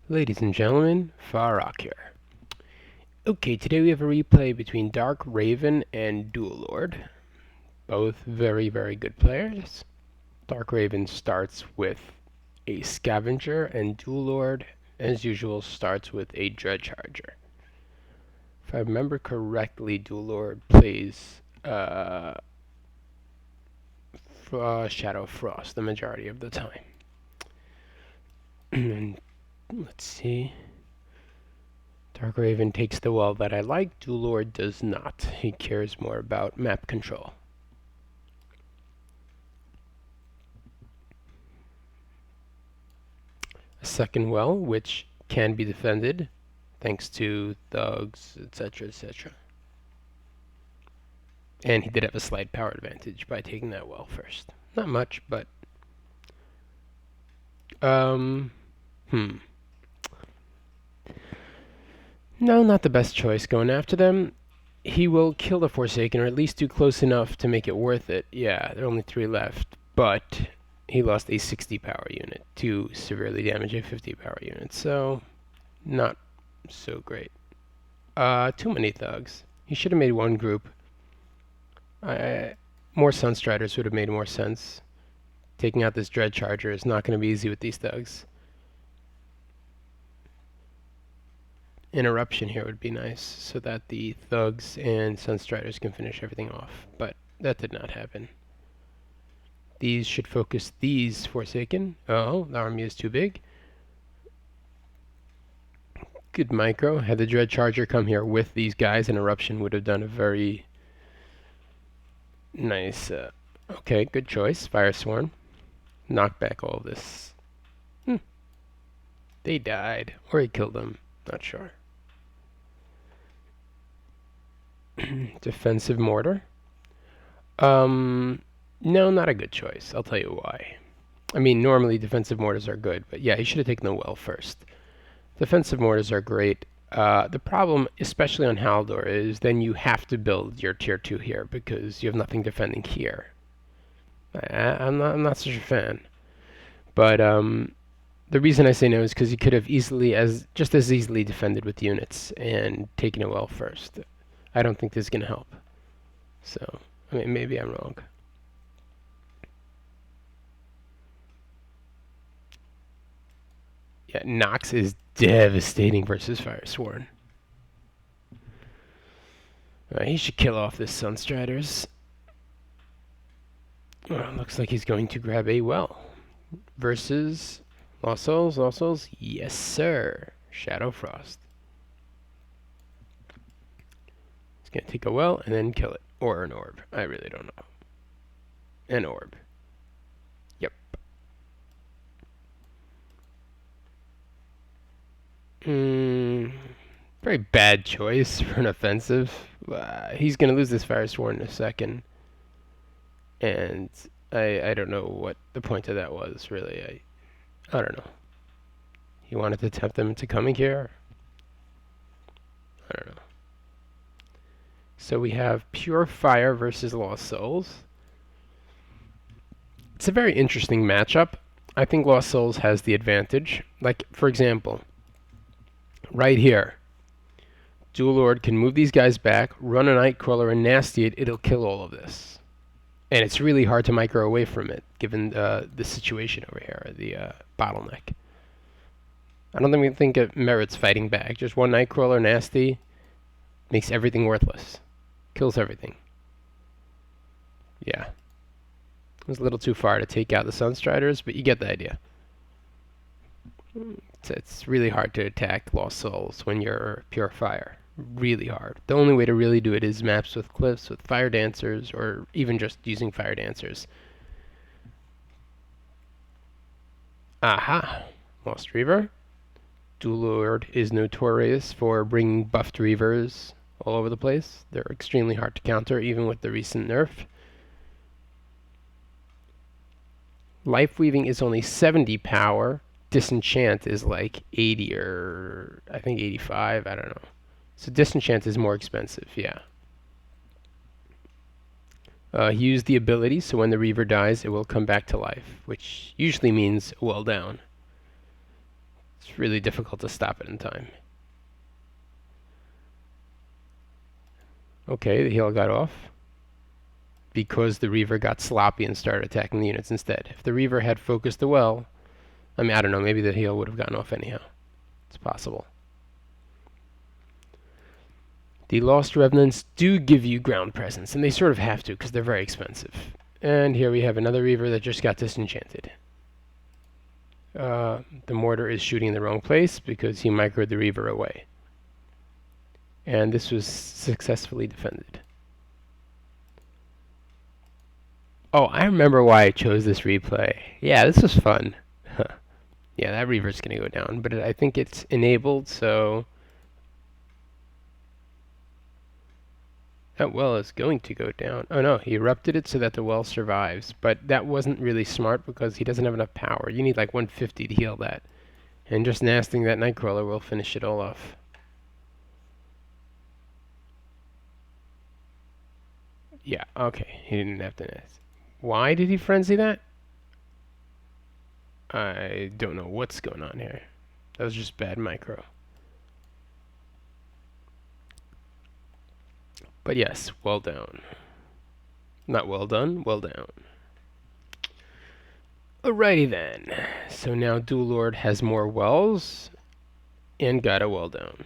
Ladies and gentlemen, Farrak here. Okay, today we have a replay between Dark Raven and Duellord. Both very, very good players. Dark Raven starts with a Scavenger, and Duellord, as usual, starts with a Dread Charger. If I remember correctly, Duellord plays Shadow Frost the majority of the time. And let's see. Dark Raven takes the well that I like. Duellord does not. He cares more about map control. A second well, which can be defended thanks to thugs, etc., etc. And he did have a slight power advantage by taking that well first. Not much, but no, not the best choice going after them. He will kill the Forsaken, or at least do close enough to make it worth it. Yeah, there are only 3 left, but he lost a 60 power unit to severely damage a 50 power unit, so not so great. Too many thugs. He should have made one group. More Sunstriders would have made more sense. Taking out this Dread Charger is not going to be easy with these thugs. Interruption here would be nice, so that the thugs and Sunstriders can finish everything off, but that did not happen. These should focus these Forsaken. Oh, the army is too big. Good micro. Had the Dread Charger come here with these guys, Interruption would have done a very nice, okay, good choice. Firesworn. Knock back all of this. They died, or he killed them. Not sure. Defensive mortar. No, not a good choice. I'll tell you why. I mean, normally defensive mortars are good, but yeah, he should have taken the well first. Defensive mortars are great. The problem, especially on Haldor, is then you have to build your tier 2 here because you have nothing defending here. I'm not such a fan. But the reason I say no is because he could have just as easily defended with units and taken it well first. I don't think this is going to help. So, I mean, maybe I'm wrong. Yeah, Nox is devastating versus Firesworn. He should kill off this Sunstriders. Looks like he's going to grab a well. Versus Lost Souls, Lost Souls, yes sir. Shadow Frost. He's going to take a well and then kill it. Or an orb. I really don't know. An orb. Yep. Very bad choice for an offensive. He's going to lose this Firesworn in a second. And I don't know what the point of that was, really. I don't know. He wanted to tempt them into coming here? I don't know. So we have Pure Fire versus Lost Souls. It's a very interesting matchup. I think Lost Souls has the advantage. Like, for example, right here, Duellord can move these guys back, run a Nightcrawler and nasty it, it'll kill all of this. And it's really hard to micro away from it, given the situation over here, the bottleneck. I don't think it merits fighting back. Just one Nightcrawler nasty makes everything worthless. Kills everything. Yeah. It was a little too far to take out the Sunstriders, but you get the idea. It's really hard to attack Lost Souls when you're Pure Fire. Really hard. The only way to really do it is maps with cliffs, with Fire Dancers, or even just using Fire Dancers. Aha! Lost Reaver. Duellord is notorious for bringing buffed Reavers all over the place. They're extremely hard to counter, even with the recent nerf. Life Weaving is only 70 power. Disenchant is like 80 or I think 85, I don't know. So Disenchant is more expensive, yeah. He used the ability, so when the Reaver dies, it will come back to life, which usually means well down. It's really difficult to stop it in time. Okay, the heal got off because the Reaver got sloppy and started attacking the units instead. If the Reaver had focused the well, I mean, I don't know, maybe the heal would have gotten off anyhow. It's possible. The Lost Revenants do give you ground presence, and they sort of have to because they're very expensive. And here we have another Reaver that just got disenchanted. The mortar is shooting in the wrong place because he microed the Reaver away. And this was successfully defended. Oh, I remember why I chose this replay. Yeah, this was fun. Yeah, that Reaver's going to go down, but I think it's enabled, so that well is going to go down. Oh no, he erupted it so that the well survives, but that wasn't really smart because he doesn't have enough power. You need like 150 to heal that. And just nasting that Nightcrawler will finish it all off. Yeah, okay, he didn't have to nast. Why did he frenzy that? I don't know what's going on here. That was just bad micro. But yes, well down. Not well done, well down. Alrighty then. So now Duellord has more wells and got a well down.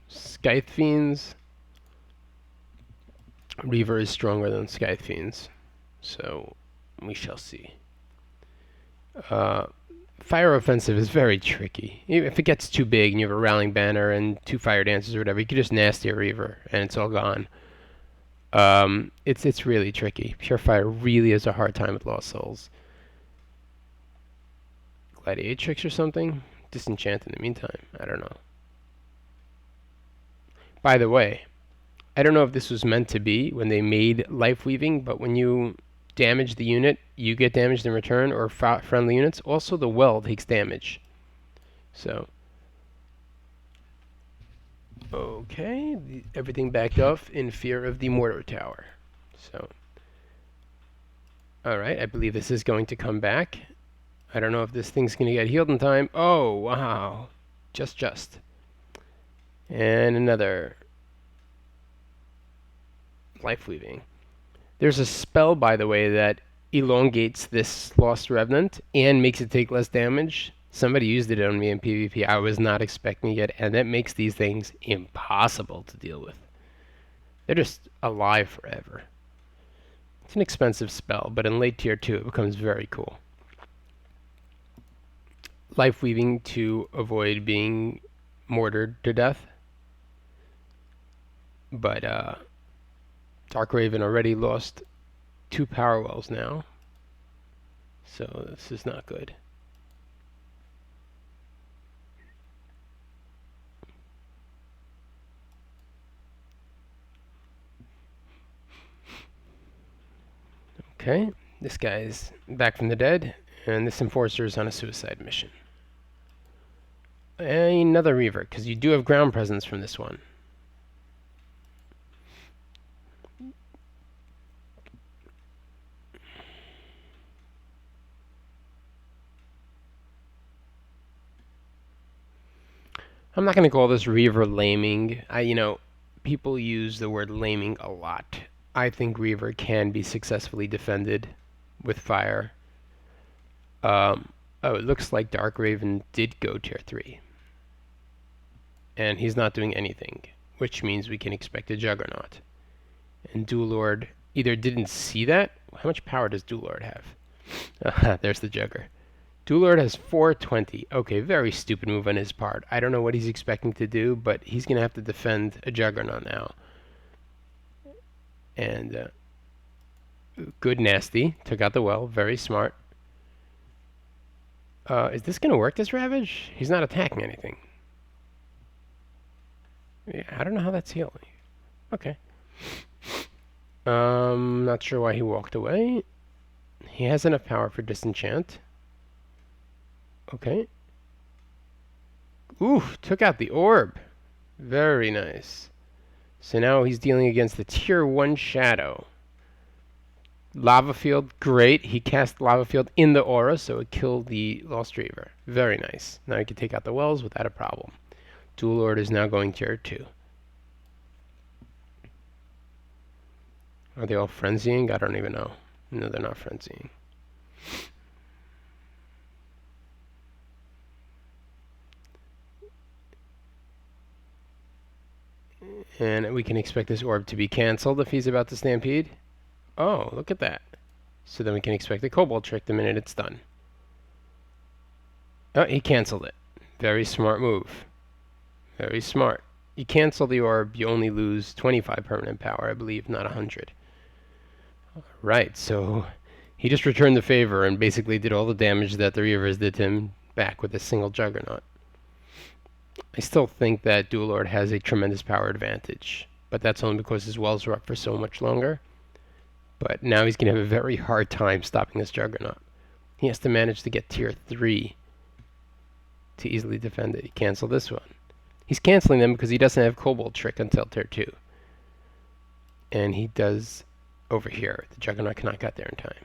Scythe Fiends. Reaver is stronger than Scythe Fiends. So we shall see. Fire offensive is very tricky. If it gets too big and you have a rallying banner and 2 fire dancers or whatever, you can just nasty a Reaver and it's all gone. It's really tricky. Pure Fire really has a hard time with Lost Souls. Gladiatrix or something? Disenchant in the meantime. I don't know. By the way, I don't know if this was meant to be when they made Life Weaving, but when you damage the unit, you get damaged in return, or friendly units. Also, the well takes damage. So, okay, everything backed off in fear of the mortar tower. So, alright, I believe this is going to come back. I don't know if this thing's going to get healed in time. Oh, wow. Just. And another Life Weaving. There's a spell, by the way, that elongates this Lost Revenant and makes it take less damage. Somebody used it on me in PvP. I was not expecting it, and that makes these things impossible to deal with. They're just alive forever. It's an expensive spell, but in late tier 2 it becomes very cool. Life Weaving to avoid being mortared to death. But DarkRaven already lost 2 power wells now. So this is not good. Okay, this guy's back from the dead, and this Enforcer is on a suicide mission. Another Reaver, because you do have ground presence from this one. I'm not going to call this Reaver laming. People use the word laming a lot. I think Reaver can be successfully defended with fire. Oh, it looks like DarkRaven did go tier 3. And he's not doing anything, which means we can expect a Juggernaut. And Duellord either didn't see that. How much power does Duellord have? There's the Jugger. Duellord has 420. Okay, very stupid move on his part. I don't know what he's expecting to do, but he's going to have to defend a Juggernaut now. And good nasty. Took out the well. Very smart. Is this going to work, this Ravage? He's not attacking anything. Yeah, I don't know how that's healing. Okay. Not sure why he walked away. He has enough power for disenchant. Okay. Oof, took out the orb. Very nice. So now he's dealing against the tier 1 shadow. Lava Field, great. He cast Lava Field in the aura, so it killed the Lost Reaver. Very nice. Now he can take out the wells without a problem. Duellord is now going tier 2. Are they all frenzying? I don't even know. No, they're not frenzying. And we can expect this orb to be cancelled if he's about to stampede. Oh, look at that. So then we can expect a Kobold trick the minute it's done. Oh, he cancelled it. Very smart move. Very smart. You cancel the orb, you only lose 25 permanent power, I believe, not 100. Right, so he just returned the favor and basically did all the damage that the Reavers did to him back with a single Juggernaut. I still think that Duellord has a tremendous power advantage, but that's only because his wells were up for so much longer. But now he's going to have a very hard time stopping this Juggernaut. He has to manage to get tier 3 to easily defend it. He canceled this one. He's canceling them because he doesn't have Kobold Trick until tier 2. And he does over here. The Juggernaut cannot get there in time.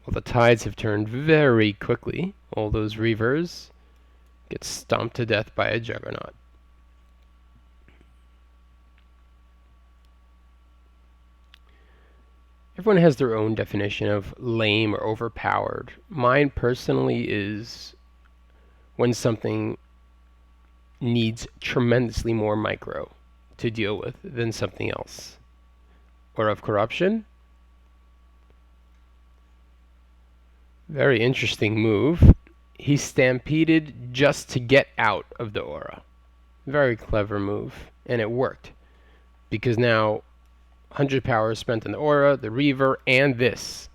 Well, the tides have turned very quickly. All those Reavers get stomped to death by a Juggernaut. Everyone has their own definition of lame or overpowered. Mine personally is when something needs tremendously more micro to deal with than something else. Or of corruption. Very interesting move. He stampeded just to get out of the aura. Very clever move. And it worked. Because now 100 power is spent in the aura, the Reaver, and this.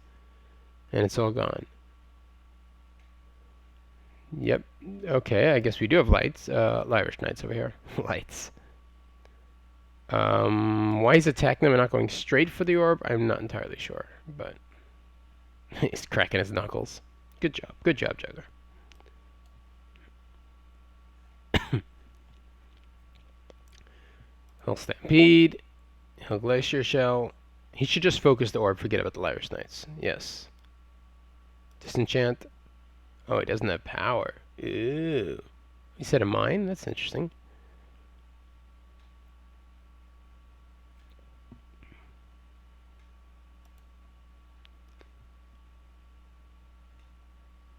And it's all gone. Yep. Okay, I guess we do have lights. Irish Knights over here. Lights. Why he's attacking them and not going straight for the orb, I'm not entirely sure. But he's cracking his knuckles. Good job. Good job, Jugger. He'll Stampede. He'll Glacier Shell. He should just focus the orb, forget about the Irish Knights. Yes. Disenchant. Oh, he doesn't have power. Ew. He said a mine? That's interesting.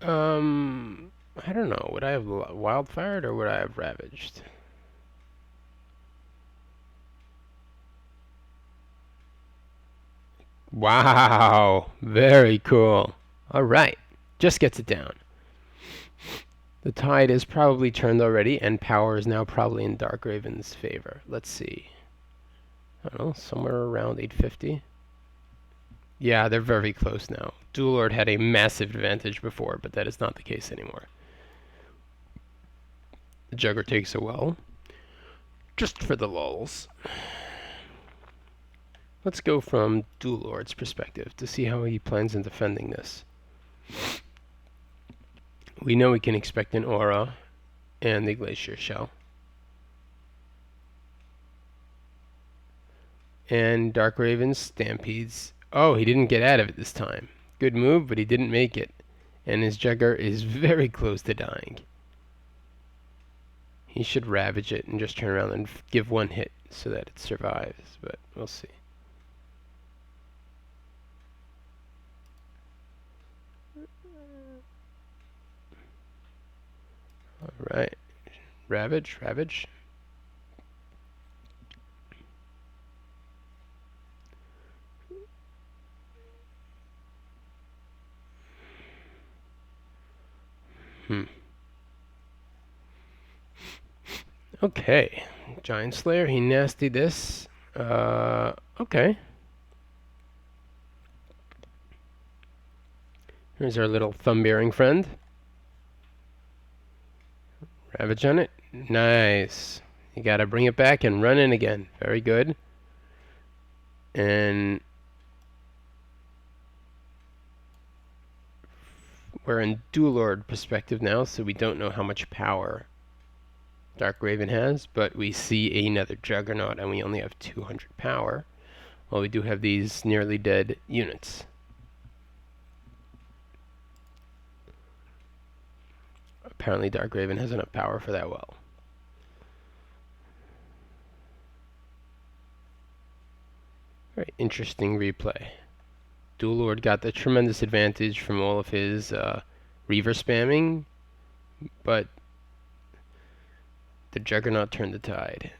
I don't know. Would I have Wildfired or would I have Ravaged? Wow. Very cool. All right. Just gets it down. The tide is probably turned already, and power is now probably in DarkRaven's favor. Let's see. I don't know, somewhere around 850. Yeah, they're very close now. Duellord had a massive advantage before, but that is not the case anymore. The Jugger takes a well. Just for the lulz. Let's go from Duellord's perspective to see how he plans on defending this. We know we can expect an aura and the Glacier Shell. And DarkRaven stampedes. Oh, he didn't get out of it this time. Good move, but he didn't make it. And his Jugger is very close to dying. He should ravage it and just turn around and give one hit so that it survives, but we'll see. Alright. Ravage, ravage. Okay. Giant Slayer, he nasty this. Okay. Here's our little thumb-bearing friend. Ravage on it. Nice. You gotta bring it back and run in again. Very good. And we're in Duellord perspective now, so we don't know how much power DarkRaven has, but we see another Juggernaut, and we only have 200 power. Well, we do have these nearly dead units. Apparently Dark Raven has enough power for that well. Very interesting replay. Duellord got the tremendous advantage from all of his Reaver spamming, but the Juggernaut turned the tide.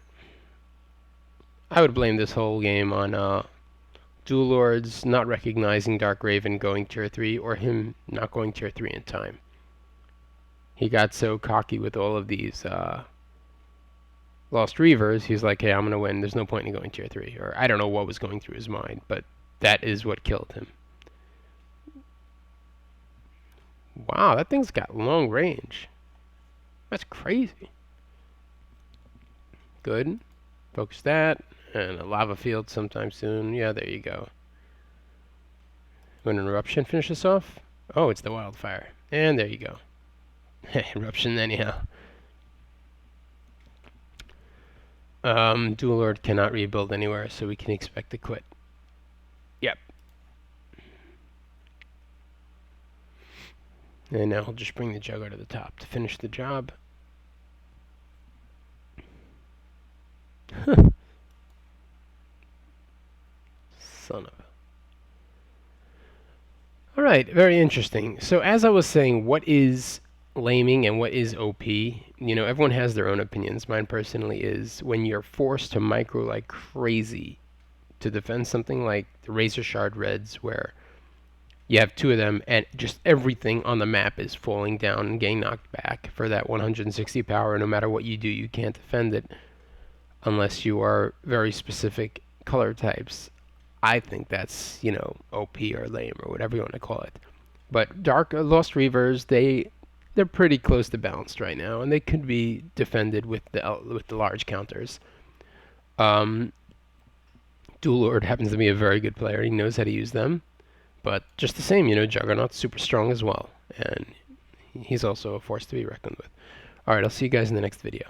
I would blame this whole game on Duellord's not recognizing Dark Raven going tier 3 or him not going tier 3 in time. He got so cocky with all of these Lost Reavers, he's like, hey, I'm going to win. There's no point in going tier 3. Or I don't know what was going through his mind, but that is what killed him. Wow, that thing's got long range. That's crazy. Good. Focus that. And a lava field sometime soon. Yeah, there you go. When an eruption finish this off? Oh, it's the wildfire. And there you go. Eruption anyhow. Duellord cannot rebuild anywhere, so we can expect to quit. Yep. And now he'll just bring the Jugger to the top to finish the job. Son of a... Alright, very interesting. So as I was saying, what is laming and what is OP? You know, everyone has their own opinions. Mine personally is when you're forced to micro like crazy to defend something like the Razor Shard Reds, where you have two of them and just everything on the map is falling down and getting knocked back for that 160 power. No matter what you do, you can't defend it unless you are very specific color types. I think that's, you know, OP or lame or whatever you want to call it. But Lost Reavers, they're pretty close to balanced right now, and they could be defended with the large counters. Duellord happens to be a very good player. He knows how to use them. But just the same, you know, Juggernaut's super strong as well. And he's also a force to be reckoned with. Alright, I'll see you guys in the next video.